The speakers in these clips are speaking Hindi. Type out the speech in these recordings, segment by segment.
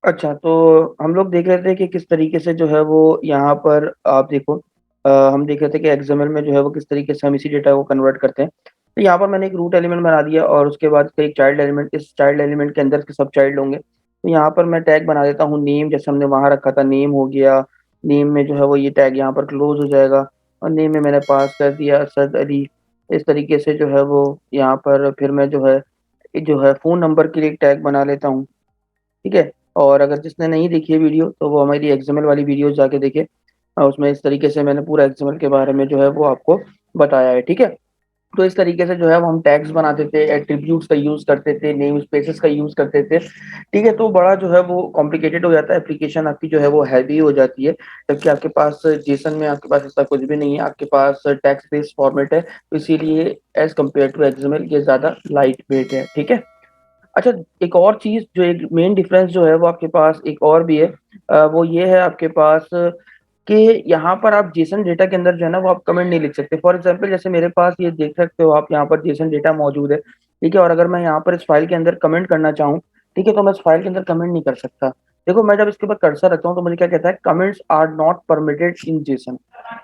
अच्छा, तो हम लोग देख रहे थे कि किस तरीके से जो है वो यहाँ पर आप देखो, हम देख रहे थे कि एक्सएमएल में जो है वो किस तरीके से हम इसी डेटा को कन्वर्ट करते हैं। तो यहाँ पर मैंने एक रूट एलिमेंट बना दिया और उसके बाद इसका एक चाइल्ड एलिमेंट, इस चाइल्ड एलिमेंट के अंदर के सब चाइल्ड होंगे। तो यहाँ पर मैं टैग बना देता हूँ नेम, जैसे हमने वहाँ रखा था नेम हो गया। नेम में जो है वो ये टैग यहाँ पर क्लोज हो जाएगा और नेम में मैंने पास कर दिया असद अली। इस तरीके से जो है वो यहाँ पर फिर मैं जो है फ़ोन नंबर के लिए एक टैग बना लेता हूँ। ठीक है। और अगर जिसने नहीं देखी है वीडियो तो वो हमारी एक्सएमएल वाली वीडियो जाके देखे। उसमें इस तरीके से मैंने पूरा एक्सएमएल के बारे में जो है वो आपको बताया है। ठीक है। तो इस तरीके से जो है वो हम टैग्स बनाते थे, एट्रीब्यूट्स का यूज करते थे, नेम स्पेसेस का यूज करते थे। ठीक है। तो बड़ा जो है वो कॉम्प्लिकेटेड हो जाता है, एप्लीकेशन आपकी जो है वो हैवी हो जाती है। जबकि आपके पास जेसन में आपके पास ऐसा कुछ भी नहीं है, आपके पास टेक्स्ट बेस्ड फॉर्मेट है, तो इसीलिए एज कम्पेयर टू एक्सएमएल ये ज्यादा लाइट वेट है। ठीक है। अच्छा, एक और चीज जो एक मेन डिफरेंस जो है वो आपके पास एक और भी है। वो ये है आपके पास कि यहाँ पर आप जेसन डेटा के अंदर जो है ना वो आप कमेंट नहीं लिख सकते। फॉर एग्जांपल जैसे मेरे पास ये देख सकते हो आप, यहाँ पर जेसन डेटा मौजूद है। ठीक है। और अगर मैं यहाँ पर इस फाइल के अंदर कमेंट करना चाहूँ, ठीक है, तो मैं इस फाइल के अंदर कमेंट नहीं कर सकता। देखो, मैं जब इसके ऊपर कर्सर रखता हूँ तो मुझे क्या कहता है, comments are not permitted in JSON.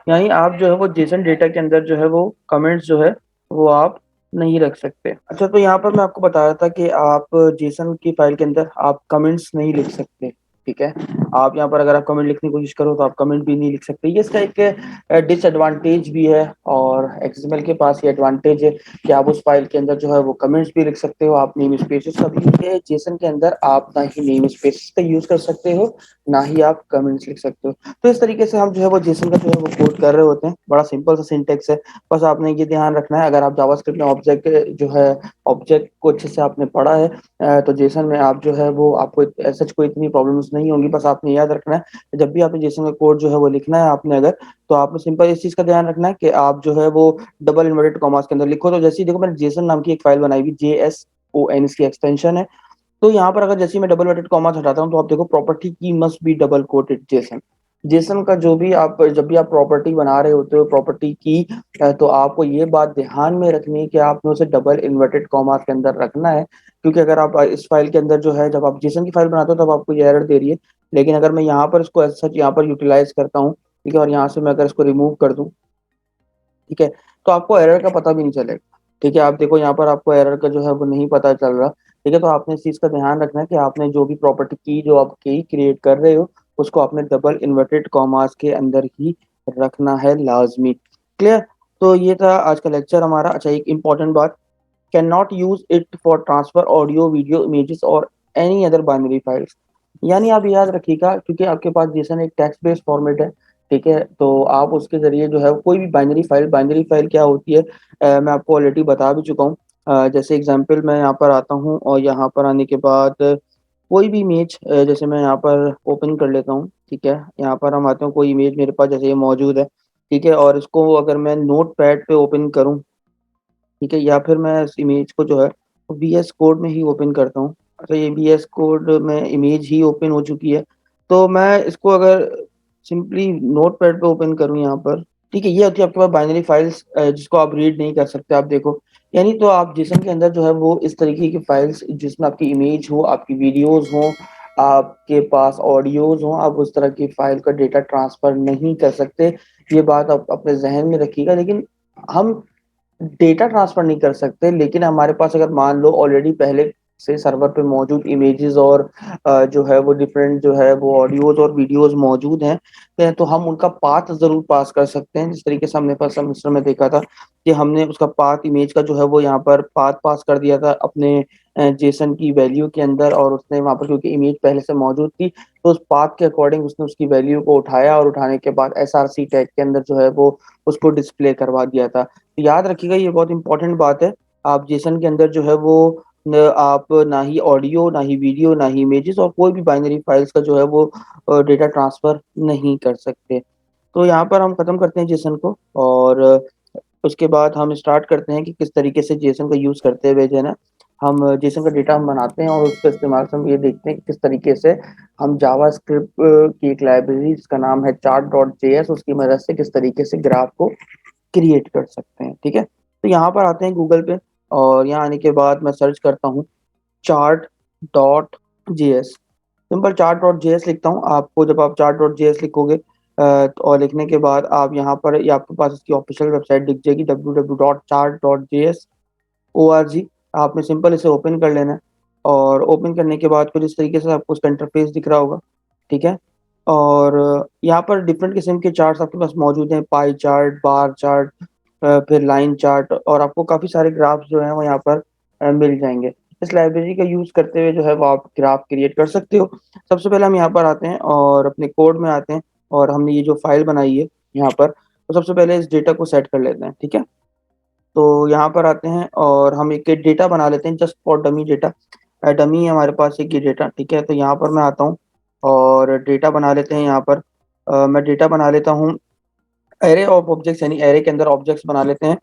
यानी आप जो है वो जेसन डेटा के अंदर जो है वो कमेंट्स जो है वो आप नहीं रख सकते। अच्छा, तो यहाँ पर मैं आपको बता रहा था कि आप जेसन की फाइल के अंदर आप कमेंट्स नहीं लिख सकते। ठीक है। आप यहाँ पर अगर आप कमेंट लिखने की कोशिश करो तो आप कमेंट भी नहीं लिख सकते। ये इसका एक डिसएडवांटेज भी है। और एक्सएमएल के पास ये एडवांटेज है कि आप उस फाइल के अंदर जो है वो कमेंट्स भी लिख सकते हो, आप नेम स्पेसेस का भी यूज है। जेसन के अंदर आप ना ही नेम स्पेसेस का यूज कर सकते हो, ना ही आप कमेंट्स लिख सकते हो। तो इस तरीके से हम जो है वो जेसन का जो है वो कोड कर रहे होते हैं। बड़ा सिंपल सा सिंटेक्स है। बस आपने ये ध्यान रखना है, अगर आप जावास्क्रिप्ट में ऑब्जेक्ट जो है ऑब्जेक्ट को अच्छे से आपने पढ़ा है, तो जेसन में आप जो है वो आपको सच कोई इतनी प्रॉब्लम्स नहीं होंगी। बस आपने याद रखना है, जब भी आपने जेसन का कोड जो है वो लिखना है आपने अगर, तो आपने सिंपल इस चीज का ध्यान रखना है कि आप जो है वो डबल इन्वर्टेड कॉमास के अंदर लिखो। तो जैसे ही देखो, मैंने जेसन नाम की एक फाइल बनाई हुई, JSON इसकी एक्सटेंशन है। तो यहाँ पर अगर जैसे ही मैं डबल इन्वर्टेड कॉमास हटाता हूँ तो आप देखो, प्रॉपर्टी की must be double coated Jason. Jason का जो भी आप जब भी आप प्रॉपर्टी बना रहे होते हो, प्रॉपर्टी की, तो आपको ये बात ध्यान में रखनी है कि आपने उसे डबल इन्वर्टेड कॉमास के अंदर रखना है। क्योंकि अगर आप इस फाइल के अंदर जो है, जब आप जेसन की फाइल बनाते हो तब आपको ये एरर दे रही है। लेकिन अगर मैं यहाँ पर इसको सच यहाँ पर यूटिलाइज करता हूँ, ठीक है, और यहाँ से मैं अगर इसको रिमूव कर दूं, ठीक है, तो आपको एरर का पता भी नहीं चलेगा। ठीक है। आप देखो यहाँ पर आपको एरर का जो है वो नहीं पता चल रहा। ठीक है। तो आपने इस चीज का ध्यान रखना है कि आपने जो भी प्रॉपर्टी की जो आप की क्रिएट कर रहे हो, उसको आपने डबल इन्वर्टेड कॉमास के अंदर ही रखना है लाजमी। क्लियर। तो ये था आज का लेक्चर हमारा। अच्छा, एक इंपॉर्टेंट बात, can not use it for transfer audio video images और एनी अदर बाइनरी फाइल्स। यानी आप याद रखिएगा, क्योंकि आपके पास जेसन एक टेक्स्ट बेस्ड फॉर्मेट है। ठीक है। तो आप उसके जरिए जो है कोई भी बाइनरी फाइल क्या होती है, मैं आपको ऑलरेडी बता भी चुका हूँ। जैसे एग्जांपल मैं यहाँ पर आता हूँ और यहाँ पर आने के बाद कोई भी इमेज, जैसे मैं यहाँ पर ओपन कर लेता हूँ। ठीक है। यहाँ पर हम आते हैं, कोई इमेज मेरे पास जैसे ये मौजूद है। ठीक है। और इसको अगर मैं नोट पैड पे ओपन करूँ, ठीक है, या फिर मैं इस इमेज को जो है VS कोड में ही ओपन करता हूँ। अच्छा, ये VS कोड में इमेज ही ओपन हो चुकी है। तो मैं इसको अगर सिंपली नोट पैड पे ओपन करूँ यहाँ पर, ठीक है, ये होती है आपके पास बाइनरी फाइल्स, जिसको आप रीड नहीं कर सकते। आप देखो, यानी तो आप जिसम के अंदर जो है वो इस तरीके की फाइल्स, जिसमें आपकी इमेज हो, आपकी वीडियोज हो, आपके पास ऑडियोज हो, आप उस तरह की फाइल का डेटा ट्रांसफर नहीं कर सकते। ये बात आप अपने जहन में रखिएगा। लेकिन हम डेटा ट्रांसफर नहीं कर सकते, लेकिन हमारे पास अगर मान लो ऑलरेडी पहले से सर्वर पे मौजूद इमेजेस और जो है वो डिफरेंट जो है वो ऑडियोज और वीडियोस मौजूद हैं, तो हम उनका पाथ जरूर पास कर सकते हैं। जिस तरीके से हमने फर्स्ट सेमेस्टर में देखा था कि हमने उसका पाथ इमेज का जो है वो यहाँ पर पाथ पास कर दिया था अपने जेसन की वैल्यू के अंदर, और उसने वहां पर क्योंकि इमेज पहले से मौजूद थी, तो उस पाथ के अकॉर्डिंग उसने उसकी वैल्यू को उठाया और उठाने के बाद SRC टैग के अंदर जो है वो उसको डिस्प्ले करवा दिया था। तो याद रखिएगा, ये बहुत इंपॉर्टेंट बात है। आप जेसन के अंदर जो है वो आप ना ही ऑडियो, ना ही वीडियो, ना ही इमेजेस और कोई भी बाइनरी फाइल्स का जो है वो डेटा ट्रांसफर नहीं कर सकते। तो यहाँ पर हम खत्म करते हैं जेसन को, और उसके बाद हम स्टार्ट करते हैं कि किस तरीके से जेसन का यूज करते हुए जो है ना हम जेसन का डेटा हम बनाते हैं, और उसका इस्तेमाल से हम ये देखते हैं कि किस तरीके से हम जावा स्क्रिप्ट की एक लाइब्रेरी जिसका नाम है chart.js, उसकी मदद से किस तरीके से ग्राफ को क्रिएट कर सकते हैं। ठीक है। तो यहाँ पर आते हैं गूगल पे, और यहाँ आने के बाद मैं सर्च करता हूँ chart.js। Simple chart dot JS लिखता हूँ। आपको जब आप चार्ट डॉट जेएस लिखोगे और लिखने के बाद आप यहाँ पर, ये आपके पास इसकी ऑफिशियल वेबसाइट दिख जाएगी www.chart.js.org। आपने सिंपल इसे ओपन कर लेना है, और ओपन करने के बाद कुछ इस तरीके से आपको उसका इंटरफेस दिख रहा होगा। ठीक है। और यहाँ पर डिफरेंट किस्म के चार्ट्स आपके पास मौजूद हैं, पाई चार्ट, बार चार्ट, फिर लाइन चार्ट, और आपको काफ़ी सारे ग्राफ्स जो हैं वो यहाँ पर मिल जाएंगे। इस लाइब्रेरी का यूज़ करते हुए जो है वो आप ग्राफ क्रिएट कर सकते हो। सबसे पहले हम यहाँ पर आते हैं और अपने कोड में आते हैं, और हमने ये जो फाइल बनाई है यहाँ पर, तो सबसे पहले इस डेटा को सेट कर लेते हैं। ठीक है। तो यहाँ पर आते हैं और हम एक डेटा बना लेते हैं, just for dummy data. Dummy है हमारे पास एक ये डेटा। ठीक है। तो यहाँ पर मैं आता हूँ और डेटा बना लेते हैं यहाँ पर। मैं डेटा बना लेता हूँ एरे ऑफ ऑब्जेक्ट्स, यानी एरे के अंदर ऑब्जेक्ट्स बना लेते हैं।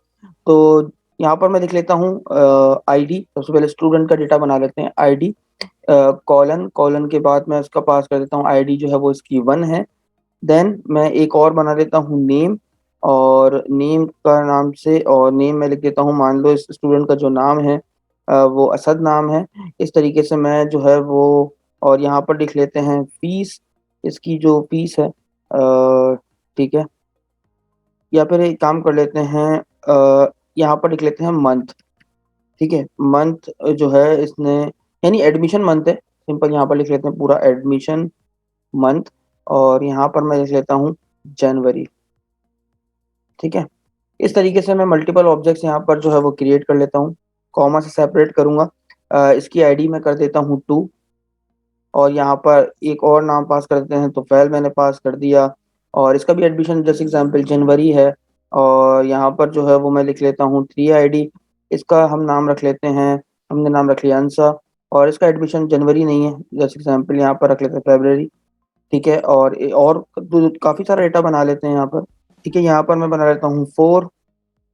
तो यहाँ पर मैं लिख लेता हूँ आईडी। सबसे पहले स्टूडेंट का डेटा बना लेते हैं, आईडी कॉलन, कॉलन के बाद मैं उसका पास कर देता हूँ आईडी जो है वो इसकी 1 है। देन मैं एक और बना देता हूँ नेम, और नेम का नाम से, और नेम में लिख देता हूँ, मान लो इस स्टूडेंट का जो नाम है वो असद नाम है। इस तरीके से मैं जो है वो, और यहाँ पर लिख लेते हैं फीस, इसकी जो फीस है। ठीक है। या फिर एक काम कर लेते हैं, यहाँ पर लिख लेते हैं मंथ। ठीक है। मंथ जो है इसने, यानी एडमिशन मंथ है, सिंपल यहाँ पर लिख लेते हैं पूरा एडमिशन मंथ। और यहाँ पर मैं लिख लेता हूँ जनवरी। ठीक है। इस तरीके से मैं मल्टीपल ऑब्जेक्ट्स यहाँ पर जो है वो क्रिएट कर लेता हूँ, कॉमा से सेपरेट करूंगा। इसकी आईडी मैं कर देता हूँ 2, और यहाँ पर एक और नाम पास कर देते हैं, तो फैल मैंने पास कर दिया। और इसका भी एडमिशन जैसे एग्जाम्पल जनवरी है, और यहाँ पर जो है वो मैं लिख लेता हूँ 3 आईडी। इसका हम नाम रख लेते हैं, हमने नाम रख लिया अंसा, और इसका एडमिशन जनवरी नहीं है, जैसे एग्जाम्पल यहाँ पर रख लेते हैं फेबररी। ठीक है। और काफ़ी सारा डेटा बना लेते हैं यहाँ पर। ठीक है। यहाँ पर मैं बना लेता हूँ 4,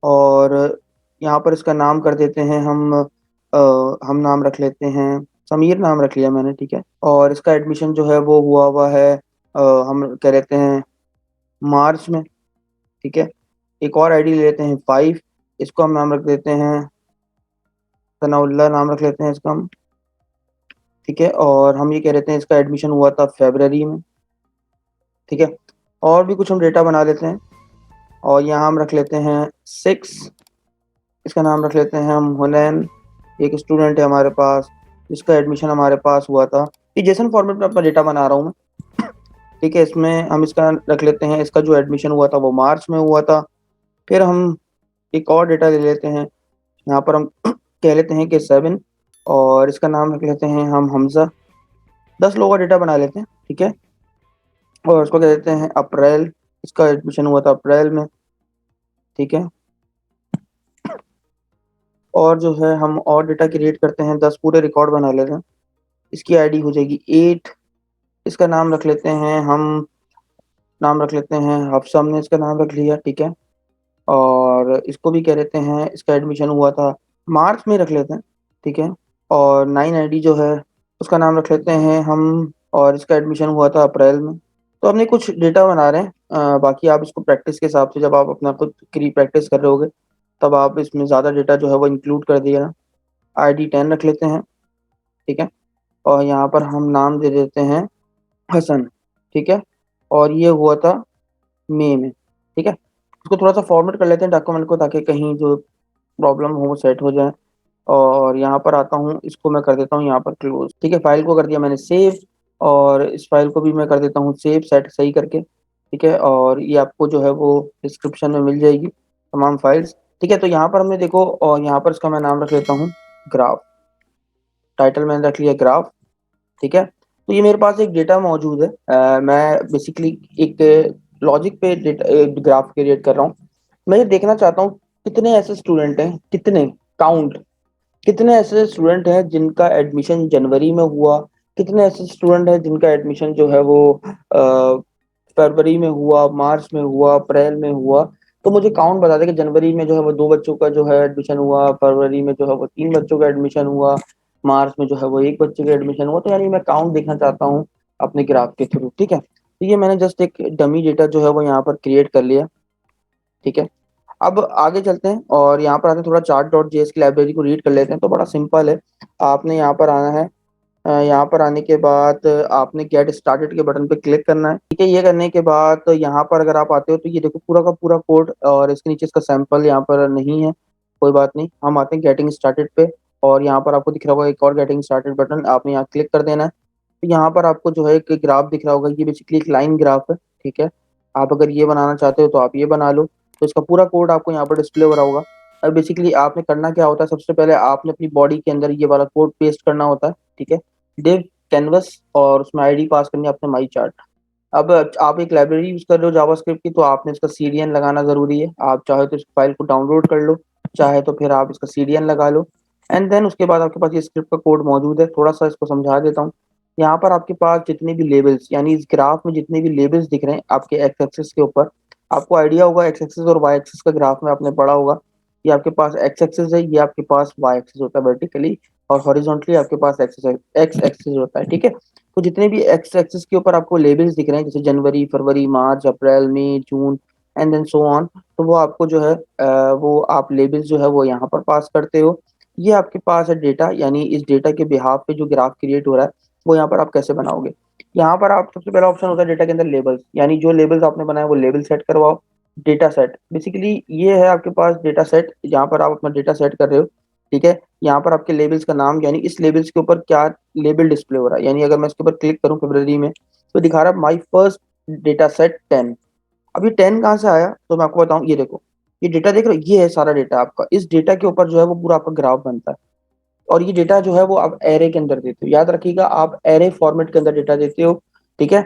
और यहाँ पर इसका नाम कर देते हैं हम नाम रख लेते हैं समीर, नाम रख लिया मैंने। ठीक है। और इसका एडमिशन जो है वो हुआ हुआ है, हम कह लेते हैं मार्च में। ठीक है। एक और आईडी ले लेते हैं 5, इसको हम नाम रख देते हैं सनाउल्ला, नाम रख लेते हैं इसका हम। ठीक है। और हम ये कह लेते हैं इसका एडमिशन हुआ था फरवरी में। ठीक है। और भी कुछ हम डेटा बना लेते हैं, और यहाँ हम रख लेते हैं 6, इसका नाम रख लेते हैं हम हुनैन। एक स्टूडेंट है हमारे पास जिसका एडमिशन हमारे पास हुआ था। ये जेसन फॉर्मेट में अपना डेटा बना रहा हूँ मैं। ठीक है। इसमें हम इसका रख लेते हैं, इसका जो एडमिशन हुआ था वो मार्च में हुआ था। फिर हम एक और डेटा ले लेते हैं, यहाँ पर हम कह लेते हैं कि 7, और इसका नाम रख लेते हैं हम हमजा। 10 लोगों का डेटा बना लेते हैं। ठीक है। और उसको कह देते हैं अप्रैल, इसका एडमिशन हुआ था अप्रैल में। ठीक है। और जो है हम और डेटा क्रिएट करते हैं, 10 पूरे रिकॉर्ड बना लेते हैं। इसकी आईडी हो जाएगी 8, इसका नाम रख लेते हैं हम, नाम रख लेते हैं हफ्सा, हमने इसका नाम रख लिया। ठीक है। और इसको भी कह लेते हैं, इसका एडमिशन हुआ था मार्च में, रख लेते हैं। ठीक है। और 9 आईडी जो है उसका नाम रख लेते हैं हम, और इसका एडमिशन हुआ था अप्रैल में। तो हमने कुछ डेटा बना रहे हैं, बाकी आप इसको प्रैक्टिस के हिसाब से, जब आप अपना खुद की प्रैक्टिस कर रहे होगे तब आप इसमें ज़्यादा डेटा जो है वो इंक्लूड कर दिएगा। ID 10 रख लेते हैं। ठीक है। और यहाँ पर हम नाम दे देते हैं हसन। ठीक है। और ये हुआ था मई में। ठीक है। इसको थोड़ा सा फॉर्मेट कर लेते हैं डॉक्यूमेंट को, ताकि कहीं जो प्रॉब्लम हो वो सेट हो जाए। और यहाँ पर आता हूँ, इसको मैं कर देता हूँ यहाँ पर क्लोज। ठीक है। फाइल को कर दिया मैंने सेव, और इस फाइल को भी मैं कर देता हूँ सेव, सेट सही करके। ठीक है। और ये आपको जो है वो डिस्क्रिप्शन में मिल जाएगी तमाम फाइल्स। ठीक है। तो यहाँ पर हमने देखो, और यहाँ पर इसका मैं नाम रख लेता हूँ ग्राफ, टाइटल मैंने रख लिया ग्राफ। ठीक है। तो ये मेरे पास एक डेटा मौजूद है, मैं बेसिकली एक लॉजिक पे ग्राफ क्रिएट कर रहा हूँ। मैं ये देखना चाहता हूँ कितने ऐसे स्टूडेंट हैं, कितने, काउंट, कितने ऐसे स्टूडेंट हैं जिनका एडमिशन जनवरी में हुआ, कितने ऐसे स्टूडेंट हैं जिनका एडमिशन जो है वो फरवरी में हुआ, मार्च में हुआ, अप्रैल में हुआ। तो मुझे काउंट बता दे कि जनवरी में जो है वो 2 बच्चों का जो है एडमिशन हुआ, फरवरी में जो है वो 3 बच्चों का एडमिशन हुआ, मार्च में जो है वो 1 बच्चे का एडमिशन हुआ। तो यानी मैं काउंट देखना चाहता हूँ अपने ग्राफ के थ्रू। ठीक है। तो ये मैंने जस्ट एक डमी डेटा जो है वो यहाँ पर क्रिएट कर लिया। ठीक है। अब आगे चलते हैं और यहाँ पर आते हैं, थोड़ा चार्ट डॉट जेएस की लाइब्रेरी को रीड कर लेते हैं। तो बड़ा सिंपल है, आपने यहाँ पर आना है यहाँ पर आने के बाद आपने गेट स्टार्टेड के बटन पे क्लिक करना है। ठीक है, ये करने के बाद तो यहाँ पर अगर आप आते हो तो ये देखो पूरा का पूरा कोड, और इसके नीचे इसका सैंपल यहाँ पर नहीं है। कोई बात नहीं, हम आते हैं गेटिंग स्टार्टेड पे। और यहाँ पर आपको दिख रहा होगा एक और गेटिंग स्टार्टेड बटन, आपने यहाँ क्लिक कर देना है। तो यहाँ पर आपको जो है एक ग्राफ दिख रहा होगा, ये बेसिकली एक लाइन ग्राफ है। ठीक है, आप अगर ये बनाना चाहते हो तो आप ये बना लो। तो इसका पूरा कोड आपको यहाँ पर डिस्प्ले हो रहा होगा। और बेसिकली आपने करना क्या होता है, सबसे पहले आपने अपनी बॉडी के अंदर ये वाला कोड पेस्ट करना होता है। ठीक है, डिव कैनवस, और उसमें आईडी पास करनी है अपने माई चार्ट। अब आप एक लाइब्रेरी यूज कर रहे हो जावास्क्रिप्ट की, तो आपने इसका सीडीएन लगाना जरूरी है। आप चाहे तो इस फाइल को डाउनलोड कर लो, चाहे तो फिर आप इसका सीडीएन लगा लो। एंड देन उसके बाद आपके पास ये स्क्रिप्ट का कोड मौजूद है। थोड़ा सा इसको समझा देता हूँ। यहाँ पर आपके पास जितने भी लेबल्स, यानी इस ग्राफ में जितने भी लेबल्स दिख रहे हैं आपके एक्स एक्सिस के ऊपर, आपको आइडिया होगा एक्स एक्सिस और वाई एक्सिस का ग्राफ में आपने पढ़ा होगा। ये आपके पास एक्स एक्सिस है, ये आपके पास वाई एक्सिस होता है वर्टिकली, और हॉरिजॉन्टली आपके पास एक्स एक्सिस होता है। ठीक है, तो जितने भी एक्स एक्सिस के ऊपर आपको लेबल्स दिख रहे हैं, जैसे जनवरी, फरवरी, मार्च, अप्रैल, मई, जून, एंड देन सो ऑन, तो वो आपको जो है वो आप लेबल्स जो है वो यहाँ पर पास करते हो। ये आपके पास है डेटा, यानी इस डेटा के बिहाफ पे जो ग्राफ क्रिएट हो रहा है वो यहाँ पर आप कैसे बनाओगे। यहाँ पर आप सबसे पहला ऑप्शन होता है डेटा के अंदर लेबल्स, यानी जो लेबल्स आपने बनाए वो लेबल सेट करवाओ। डेटा सेट, बेसिकली ये है आपके पास डेटा सेट, जहाँ पर आप अपना डेटा सेट कर रहे हो। ठीक है, यहाँ पर आपके लेबल्स का नाम, यानी इस लेबल्स के ऊपर क्या लेबल डिस्प्ले हो रहा है। यानी अगर मैं इसके ऊपर क्लिक करूँ फरवरी में, तो दिखा रहा है माई फर्स्ट डेटा सेट 10। अब ये 10 कहाँ से आया, तो मैं आपको बताऊं, ये देखो, ये डेटा देख रहे हो, ये है सारा डेटा आपका। इस डेटा के ऊपर जो है वो पूरा आपका ग्राफ बनता है। और ये डेटा जो है वो आप एरे के अंदर देते हो, याद रखिएगा, आप एरे फॉर्मेट के अंदर डेटा देते हो। ठीक है,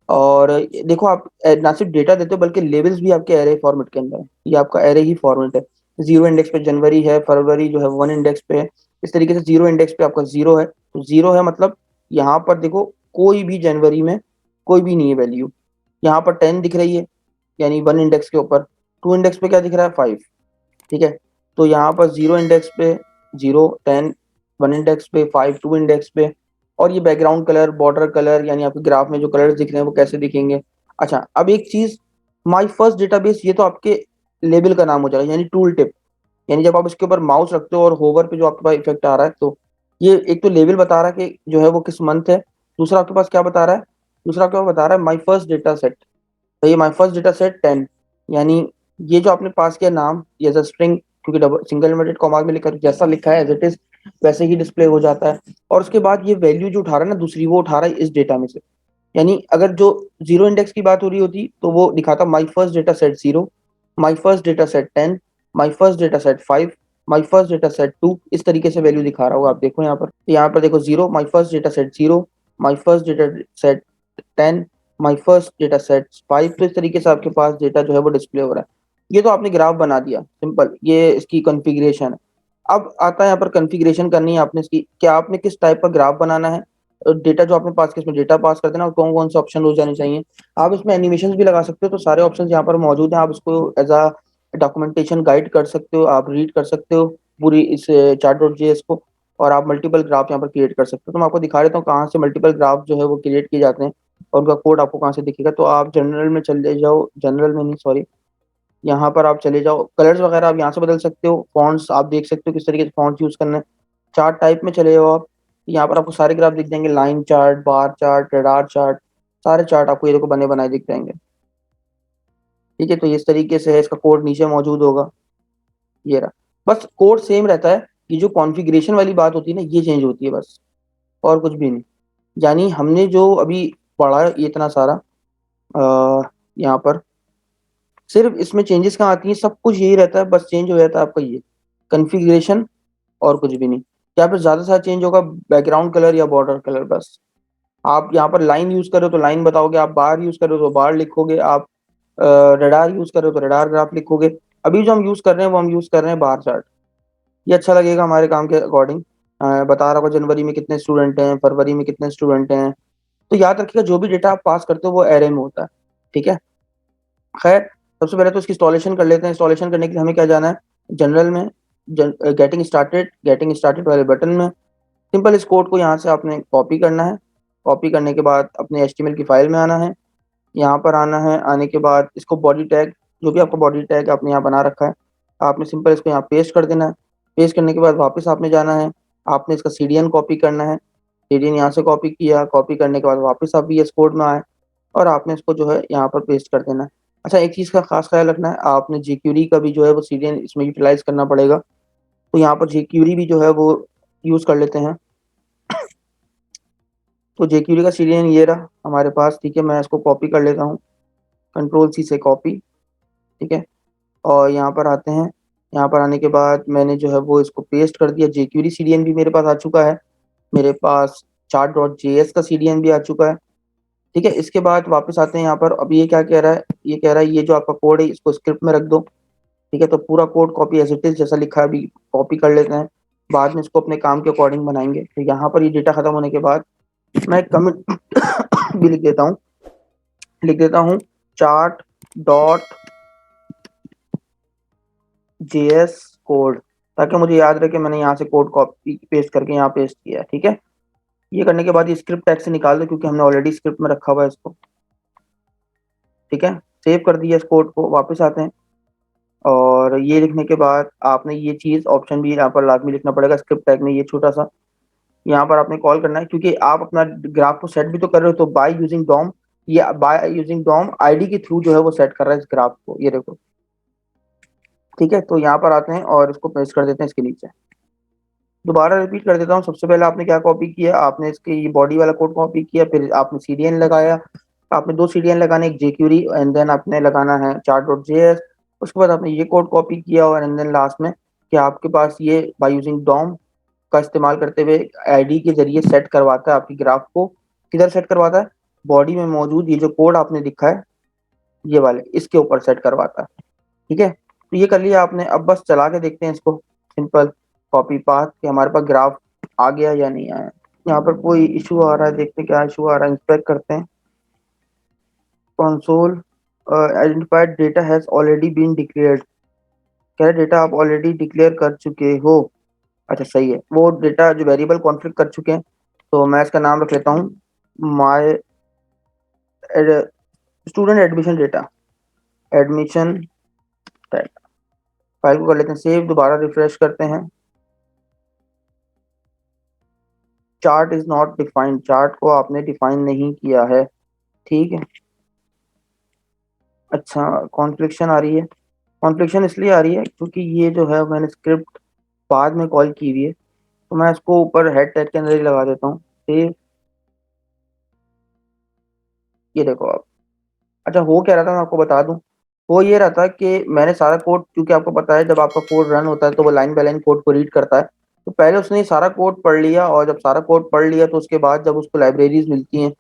और देखो आप ना सिर्फ डेटा देते हो बल्कि लेवल्स भी आपके एरे फॉर्मेट के अंदर है। ये आपका एरे ही फॉर्मेट है। जीरो इंडेक्स पे जनवरी है, फरवरी जो है वन इंडेक्स पे है। इस तरीके से जीरो इंडेक्स पे आपका जीरो है, तो जीरो है मतलब यहाँ पर देखो कोई भी जनवरी में कोई भी नहीं है वैल्यू। यहाँ पर 10 दिख रही है, यानी वन इंडेक्स के ऊपर। टू इंडेक्स पे क्या दिख रहा है, 5। ठीक है, तो यहाँ पर जीरो इंडेक्स पे जीरो, 10 वन इंडेक्स पे, 5 टू इंडेक्स पे। और ये बैकग्राउंड कलर, बॉर्डर कलर, यानी आपके ग्राफ में जो कलर्स दिख रहे हैं वो कैसे दिखेंगे। अच्छा, अब एक चीज, माई फर्स्ट डेटाबेस, ये तो आपके लेबल का नाम हो जाएगा, यानी टूल टिप। यानी जब आप इसके ऊपर माउस रखते हो और होवर पे जो आपके पास इफेक्ट आ रहा है, तो ये एक तो लेवल बता रहा है कि जो है वो किस मंथ है। दूसरा आपके पास क्या बता रहा है, दूसरा आपके पास बता रहा है माई फर्स्ट डेटा सेट। तो ये माई फर्स्ट डेटा सेट 10, यानी ये जो आपने पास किया नाम एज अ स्ट्रिंग, क्योंकि डबल सिंगल इन्वर्टेड कॉमा में लिखा, जैसा लिखा है एज इट इज वैसे ही डिस्प्ले हो जाता है। और उसके बाद ये वैल्यू जो उठा रहा है ना दूसरी, वो उठा रहा है इस डेटा में से। यानी अगर जो जीरो इंडेक्स की बात हो रही होती तो वो दिखाता my first data set 0, my first data set 10, my first data set 5, my first data set 2, इस तरीके से वैल्यू दिखा रहा होगा। आप देखो यहाँ पर देखो zero, my first data set 0, my first data set 10, my first data set 5। तो इस तरीके से आपके पास डेटा जो है वो डिस्प्ले हो रहा है। ये तो आपने ग्राफ बना दिया सिंपल, ये इसकी कॉन्फ़िगरेशन है। अब आता है यहाँ पर कॉन्फ़िगरेशन करनी है आपने इसकी, क्या आपने किस टाइप का ग्राफ बनाना है। डेटा जो आपने पास किया उसमें डेटा पास कर देना, और कौन कौन से ऑप्शन हो जाने चाहिए। आप इसमें एनिमेशन भी लगा सकते हो, तो सारे ऑप्शन यहाँ पर मौजूद हैं। आप इसको एज अ डॉक्यूमेंटेशन गाइड कर सकते हो, आप रीड कर सकते हो पूरी इस चार्ट डॉट जेएस को। और आप मल्टीपल ग्राफ यहाँ पर क्रिएट कर सकते हो। तो मैं आपको दिखा देता हूँ कहाँ से मल्टीपल ग्राफ जो है वो क्रिएट किए जाते हैं, और उनका कोड आपको कहाँ से दिखेगा। तो आप जनरल में चले जाओ, जनरल में नहीं सॉरी, यहाँ पर आप चले जाओ, कलर्स वगैरह आप यहाँ से बदल सकते हो, फॉन्ट्स आप देख सकते हो किस तरीके से फॉन्ट्स यूज करना है। चार्ट टाइप में चले जाओ आप, यहाँ पर आपको सारे ग्राफ दिख जाएंगे, line chart, bar chart, radar chart, सारे चार्ट आपको ये देखो बने बनाए दिख जाएंगे। ठीक है, तो इस तरीके से है, इसका कोड नीचे मौजूद होगा, ये रहा। बस कोड सेम रहता है, ये जो कॉन्फ़िगरेशन वाली बात होती है ना, ये चेंज होती है बस, और कुछ भी नहीं। यानी हमने जो अभी पढ़ा है ये इतना सारा, यहाँ पर सिर्फ इसमें चेंजेस कहाँ आती हैं, सब कुछ यही रहता है, बस चेंज हो जाता है आपका ये कॉन्फ़िगरेशन, और कुछ भी नहीं। यहाँ पे ज्यादा सा चेंज होगा बैकग्राउंड कलर या बॉर्डर कलर बस। आप यहाँ पर लाइन यूज करो तो लाइन बताओगे, आप बार यूज करो तो बार लिखोगे, आप रडार यूज करो तो रडार ग्राफ लिखोगे। अभी जो हम यूज कर रहे हैं वो हम यूज कर रहे हैं बार चार्ट। ये अच्छा लगेगा हमारे काम के अकॉर्डिंग। बता रहा होगा जनवरी में कितने स्टूडेंट हैं, फरवरी में कितने स्टूडेंट हैं। तो याद रखिएगा जो भी डेटा आप पास करते हो वो एरे में होता है। ठीक है, खैर सबसे पहले तो इसकी इंस्टॉलेशन कर लेते हैं। इंस्टॉलेशन करने के लिए हमें क्या जाना है, जनरल में, गेटिंग स्टार्टेड वाले बटन में सिंपल इस कोड को यहाँ से आपने कॉपी करना है। कॉपी करने के बाद अपने एचटीएमएल की फाइल में आना है, यहाँ पर आना है। आने के बाद इसको बॉडी टैग, जो भी आपका बॉडी टैग आपने यहाँ बना रखा है, आपने सिंपल इसको यहाँ पेस्ट कर देना है। पेस्ट करने के बाद वापस आपने जाना है, आपने इसका सीडीएन कॉपी करना है। सीडीएन यहाँ से कॉपी किया, कॉपी करने के बाद वापस आप VS कोड में आए और आपने इसको जो है यहाँ पर पेस्ट कर देना है। अच्छा, एक चीज़ का खास ख्याल रखना है, आपने jQuery का भी जो है वो सीडीएन इसमें यूटिलाइज करना पड़ेगा। तो यहाँ पर jQuery भी जो है वो यूज़ कर लेते हैं। तो jQuery का सीडीएन ये रहा हमारे पास, ठीक है। मैं इसको कॉपी कर लेता हूँ, Ctrl+C से कॉपी, ठीक है। और यहाँ पर आते हैं, यहाँ पर आने के बाद मैंने जो है वो इसको पेस्ट कर दिया। jQuery सीडीएन भी मेरे पास आ चुका है, मेरे पास chart.js का सीडीएन भी आ चुका है, ठीक है। इसके बाद वापस आते हैं यहाँ पर। अब ये क्या कह रहा है, ये कह रहा है ये जो आपका कोड है इसको स्क्रिप्ट में रख दो, ठीक है। तो पूरा code copy as it is जैसा लिखा है अभी कॉपी कर लेते हैं, बाद में इसको अपने काम के अकॉर्डिंग बनाएंगे। तो यहाँ पर ये डेटा खत्म होने के बाद मैं एक कमेंट भी लिख देता हूँ चार्ट डॉट जेएस कोड, ताकि मुझे याद रहे कि मैंने यहाँ से कोड कॉपी पेस्ट करके यहाँ पेस्ट किया है, ठीक है। ये करने के बाद ये स्क्रिप्ट टैग से निकाल दो, क्योंकि हमने ऑलरेडी स्क्रिप्ट में रखा हुआ है इसको, ठीक है। सेव कर दिया इस कोड को, वापस आते हैं और ये लिखने के बाद आपने ये चीज़ ऑप्शन भी यहाँ पर लाजमी लिखना पड़ेगा स्क्रिप्ट टैग में, ये छोटा सा यहाँ पर आपने कॉल करना है, क्योंकि आप अपना ग्राफ को सेट भी तो कर रहे हो। तो बाय यूजिंग डॉम, ये बाय यूजिंग डॉम आईडी के थ्रू जो है वो सेट कर रहा है इस ग्राफ को, ये देखो, ठीक है। तो यहाँ पर आते हैं और इसको पेस्ट कर देते हैं इसके नीचे। दोबारा रिपीट कर देता हूँ, सबसे पहले आपने क्या कॉपी किया, आपने इसके ये बॉडी वाला कोड कॉपी किया, फिर आपने सीडीएन लगाया, आपने दो सीडीएन लगाने, एक jQuery एंड देन आपने लगाना है chart.js। उसके बाद आपने ये कोड कॉपी किया और एंड देन लास्ट में कि आपके पास ये बाय यूजिंग डॉम का इस्तेमाल करते हुए आईडी के जरिए सेट करवाता है आपकी ग्राफ को। किधर सेट करवाता है, बॉडी में मौजूद ये जो कोड आपने लिखा है ये वाले, इसके ऊपर सेट करवाता है, ठीक है। तो ये कर लिया आपने, अब बस चला के देखते हैं इसको, सिंपल कॉपी पाथ कि हमारे पास ग्राफ आ गया या नहीं आया। यहाँ पर कोई इशू आ रहा है, देखते हैं क्या इशू आ रहा है, इंस्पेक्ट करते हैं। Console identified data has already been declared, क्या डेटा आप ऑलरेडी डिक्लेयर कर चुके हो। अच्छा सही है, वो डेटा जो वेरिएबल कॉन्फ़िगर कर चुके हैं। तो मैं इसका नाम रख लेता हूँ my student admission data, admission data. File को कर लेते हैं सेव, दोबारा रिफ्रेश करते हैं। Chart is not defined, chart को आपने डिफाइन नहीं किया है, ठीक है। अच्छा, कॉन्फ्लिक्शन आ रही है, कॉन्फ्लिक्शन इसलिए आ रही है क्योंकि ये जो है मैंने स्क्रिप्ट बाद में कॉल की हुई है। तो मैं इसको ऊपर हेड टैग के अंदर ही लगा देता हूँ सेव, ये देखो आप। अच्छा, हो क्या रहा था मैं आपको बता दूं, वो ये रहा था कि मैंने सारा कोड, क्योंकि आपको पता है जब आपका कोड रन होता है तो वो लाइन बाय लाइन कोड को रीड करता है। तो पहले उसने सारा कोड पढ़ लिया, और जब सारा कोड पढ़ लिया तो उसके बाद जब उसको लाइब्रेरीज मिलती हैं,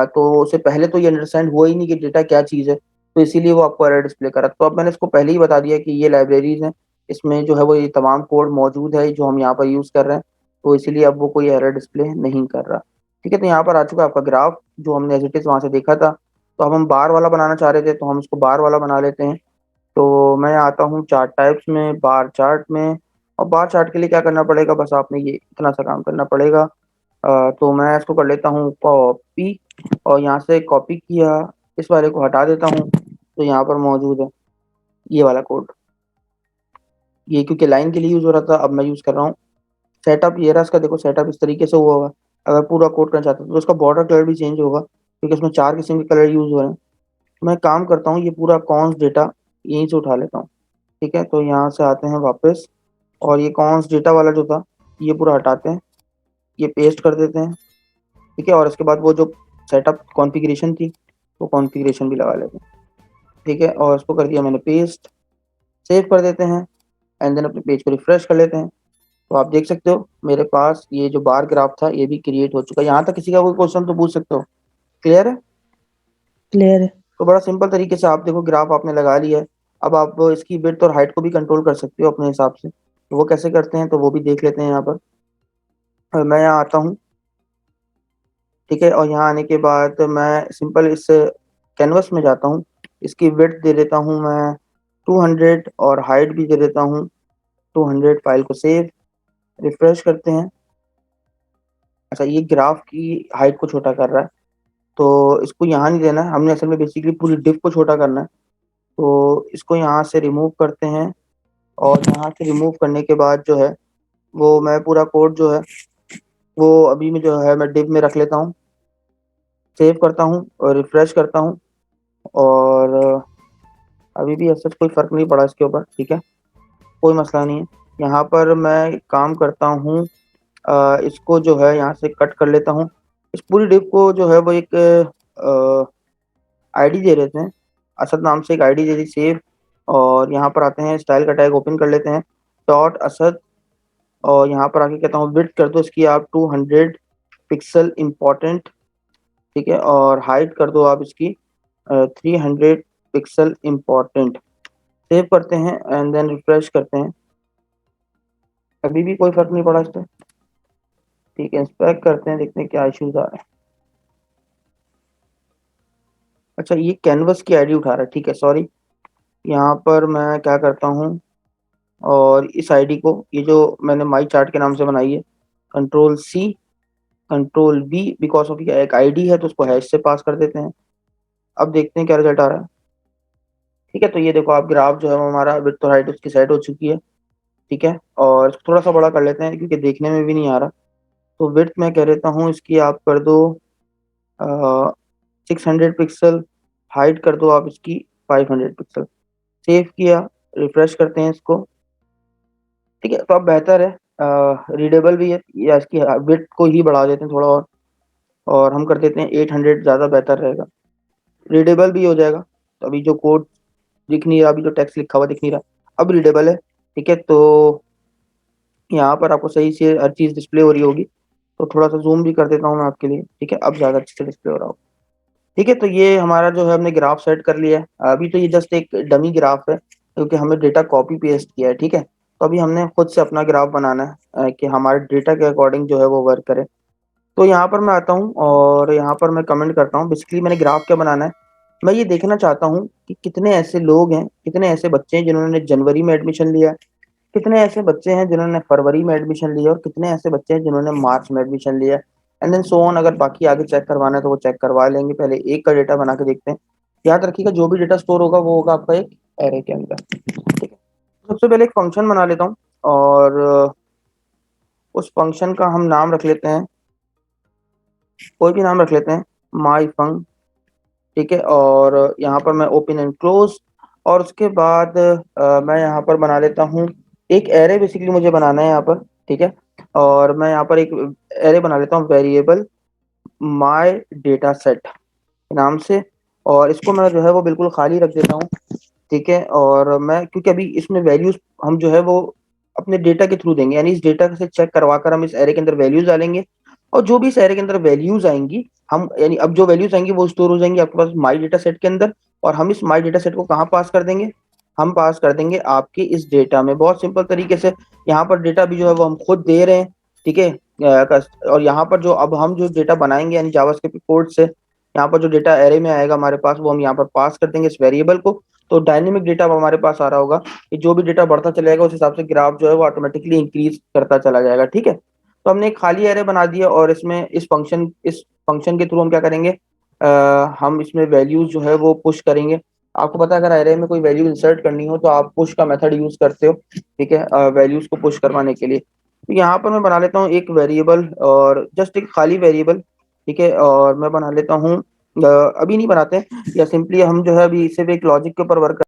तो उससे पहले तो ये अंडरस्टैंड हुआ ही नहीं कि डेटा क्या चीज़ है। तो इसीलिए वो आपको एरर डिस्प्ले करा। तो अब मैंने इसको पहले ही बता दिया कि ये लाइब्रेरीज हैं, इसमें जो है वो ये तमाम कोड मौजूद है जो हम यहाँ पर यूज़ कर रहे हैं। तो इसीलिए अब वो कोई एरर डिस्प्ले नहीं कर रहा, ठीक है। तो यहाँ पर आ चुका है आपका ग्राफ जो हमने एज इट इज़ वहाँ से देखा था। तो अब हम बार वाला बनाना चाह रहे थे, तो हम इसको बार वाला बना लेते हैं। तो मैं आता हूँ चार्ट टाइप्स में, बार चार्ट में। और बार चार्ट के लिए क्या करना पड़ेगा, बस आपने ये इतना सा काम करना पड़ेगा। तो मैं इसको कर लेता हूँ कॉपी, और यहाँ से कॉपी किया, इस वाले को हटा देता हूँ। तो यहाँ पर मौजूद है ये वाला कोड, ये क्योंकि लाइन के लिए यूज़ हो रहा था, अब मैं यूज़ कर रहा हूँ सेटअप। ये रहा इसका, देखो सेटअप इस तरीके से हुआ हुआ है। अगर पूरा कोड करना चाहते हो तो उसका बॉर्डर कलर भी चेंज होगा, क्योंकि इसमें चार किस्म के कलर यूज़ हो रहे हैं। मैं काम करता हूँ, ये पूरा कॉन्स डेटा यहीं से उठा लेता हूँ, ठीक है। तो यहाँ से आते हैं वापस, और ये कॉन्स डेटा वाला जो था ये पूरा हटाते हैं, ये पेस्ट कर देते हैं, ठीक है। और इसके बाद वो जो सेटअप कॉन्फ़िगरेशन थी वो कॉन्फ़िगरेशन भी लगा लेते हैं, ठीक है। और इसको कर दिया मैंने पेस्ट, सेव कर देते हैं एंड देन अपने पेज को रिफ्रेश कर लेते हैं। तो आप देख सकते हो मेरे पास ये जो बार ग्राफ था ये भी क्रिएट हो चुका है। यहाँ तक किसी का कोई क्वेश्चन तो पूछ सकते हो, क्लियर है। क्लियर है। तो बड़ा सिंपल तरीके से आप देखो ग्राफ आपने लगा लिया है। अब आप इसकी विड्थ और हाइट को भी कंट्रोल कर सकते हो अपने हिसाब से, तो वो कैसे करते हैं तो वो भी देख लेते हैं यहाँ पर। मैं यहाँ आता हूँ, ठीक है। और यहाँ आने के बाद मैं सिंपल इस कैनवस में जाता हूँ, इसकी विड्थ दे देता हूँ मैं 200 और हाइट भी दे देता हूँ 200। फाइल को सेव, रिफ्रेश करते हैं। अच्छा, ये ग्राफ की हाइट को छोटा कर रहा है, तो इसको यहाँ नहीं देना है, हमने असल में बेसिकली पूरी डिप को छोटा करना है। तो इसको यहाँ से रिमूव करते हैं, और यहाँ से रिमूव करने के बाद जो है वो मैं पूरा कोड जो है वो अभी में जो है मैं डिव में रख लेता हूँ, सेव करता हूँ और रिफ्रेश करता हूँ। और अभी भी ऐसा कोई फ़र्क नहीं पड़ा इसके ऊपर, ठीक है, कोई मसला नहीं है। यहाँ पर मैं काम करता हूँ, इसको जो है यहाँ से कट कर लेता हूँ। इस पूरी डिव को जो है वो एक आईडी दे देते हैं, असद नाम से एक आईडी दे दी, सेव। और यहाँ पर आते हैं, स्टाइल का टैग ओपन कर लेते हैं, डॉट असद। और यहाँ पर आके कहता हूँ विड्थ कर दो इसकी आप 200 पिक्सल इम्पोर्टेंट, ठीक है। और हाइट कर दो आप इसकी 300 पिक्सल इम्पोर्टेंट। सेव करते हैं एंड देन रिफ्रेश करते हैं, अभी भी कोई फर्क नहीं पड़ा इस पर, ठीक है। इंस्पेक्ट करते हैं, देखते हैं क्या इश्यूज आ रहे हैं। अच्छा, ये कैनवस की आईडी उठा रहा है, ठीक है, सॉरी। यहाँ पर मैं क्या करता हूँ, और इस आईडी को, ये जो मैंने माई चार्ट के नाम से बनाई है, control C, control V, because of ये एक आईडी है तो उसको हैश से पास कर देते हैं। अब देखते हैं क्या रिजल्ट आ रहा है। ठीक है, तो ये देखो आप, ग्राफ जो है वो हमारा विड्थ और हाइट उसकी सेट हो चुकी है, ठीक है। और इसको थोड़ा सा बड़ा कर लेते हैं क्योंकि देखने में भी नहीं आ रहा। तो विड्थ मैं कह देता हूँ इसकी आप कर दो 600 पिक्सल, हाइट कर दो आप इसकी 500 पिक्सल। सेव किया, रिफ्रेश करते हैं इसको, ठीक है। तो अब बेहतर है, रीडेबल भी है, या इसकी विड्थ को ही बढ़ा देते हैं थोड़ा और हम कर देते हैं 800, ज़्यादा बेहतर रहेगा, रीडेबल भी हो जाएगा। तो अभी जो कोड दिख नहीं रहा, अभी जो टेक्स्ट लिखा हुआ दिख नहीं रहा, अब रीडेबल है, ठीक है। तो यहाँ पर आपको सही से हर चीज़ डिस्प्ले हो रही होगी। तो थोड़ा सा जूम भी कर देता हूँ मैं आपके लिए, ठीक है, अब ज़्यादा अच्छे से डिस्प्ले हो रहा हो। ठीक है, तो ये हमारा जो है हमने ग्राफ सेट कर लिया है। अभी तो ये जस्ट एक डमी ग्राफ है क्योंकि हमने डेटा कॉपी पेस्ट किया है, ठीक है। तो अभी हमने खुद से अपना ग्राफ बनाना है, कि हमारे डेटा के अकॉर्डिंग जो है वो वर्क करे। तो यहाँ पर मैं आता हूँ और यहाँ पर मैं कमेंट करता हूँ। बेसिकली मैंने ग्राफ क्या बनाना है, मैं ये देखना चाहता हूँ कि कितने ऐसे लोग हैं, कितने ऐसे बच्चे हैं जिन्होंने जनवरी में एडमिशन लिया है, कितने ऐसे बच्चे हैं जिन्होंने फरवरी में एडमिशन लिया, और कितने ऐसे बच्चे हैं जिन्होंने मार्च में एडमिशन लिया। एंड देन सो ऑन, अगर बाकी आगे चेक करवाना है तो वो चेक करवा लेंगे। पहले एक का डेटा बना के देखते हैं। याद रखिएगा, जो भी डेटा स्टोर होगा वो होगा आपका एक एरे के अंदर, ठीक है। सबसे पहले एक फंक्शन बना लेता हूँ, और उस फंक्शन का हम नाम रख लेते हैं, कोई भी नाम रख लेते हैं, माई फंक, ठीक है। और यहाँ पर मैं ओपन एंड क्लोज, और उसके बाद मैं यहाँ पर बना लेता हूँ एक एरे, बेसिकली मुझे बनाना है यहाँ पर, ठीक है। और मैं यहाँ पर एक एरे बना लेता हूँ, वेरिएबल माई डेटा सेट नाम से। और इसको मैं जो है वो बिल्कुल खाली रख देता हूँ, ठीक है। और मैं, क्योंकि अभी इसमें वैल्यूज हम जो है वो अपने डेटा के थ्रू देंगे, यानी इस डेटा से चेक करवा कर हम इस एरे के अंदर वैल्यूज डालेंगे। और जो भी इस एरे के अंदर वैल्यूज आएंगी, हम, यानी अब जो वैल्यूज आएंगी वो स्टोर हो जाएंगी आपके पास माई डेटा सेट के अंदर। और हम इस माई डेटा सेट को कहाँ पास कर देंगे, हम पास कर देंगे आपके इस डेटा में, बहुत सिंपल तरीके से। यहाँ पर डेटा भी जो है वो हम खुद दे रहे हैं, ठीक है। और यहाँ पर जो अब हम जो डेटा बनाएंगे यानी जावास्क्रिप्ट कोड से, यहाँ पर जो डेटा एरे में आएगा हमारे पास, वो हम यहाँ पर पास कर देंगे इस वेरिएबल को। तो डायनेमिक डेटा अब हमारे पास आ रहा होगा, कि जो भी डेटा बढ़ता चलेगा उस हिसाब से ग्राफ जो है वो ऑटोमेटिकली इंक्रीज करता चला जाएगा, ठीक है। तो हमने एक खाली एरे बना दिया, और इसमें इस फंक्शन के थ्रू हम क्या करेंगे, हम इसमें वैल्यूज जो है वो पुश करेंगे। आपको पता है, अगर एरे में कोई वैल्यू इंसर्ट करनी हो तो आप पुश का मेथड यूज करते हो, ठीक है, वैल्यूज को पुश करवाने के लिए। तो यहाँ पर मैं बना लेता हूँ एक वेरिएबल, और जस्ट एक खाली वेरिएबल, ठीक है। और मैं बना लेता हूँ, अभी नहीं बनाते, या सिंपली हम जो है अभी सिर्फ एक लॉजिक के ऊपर वर्क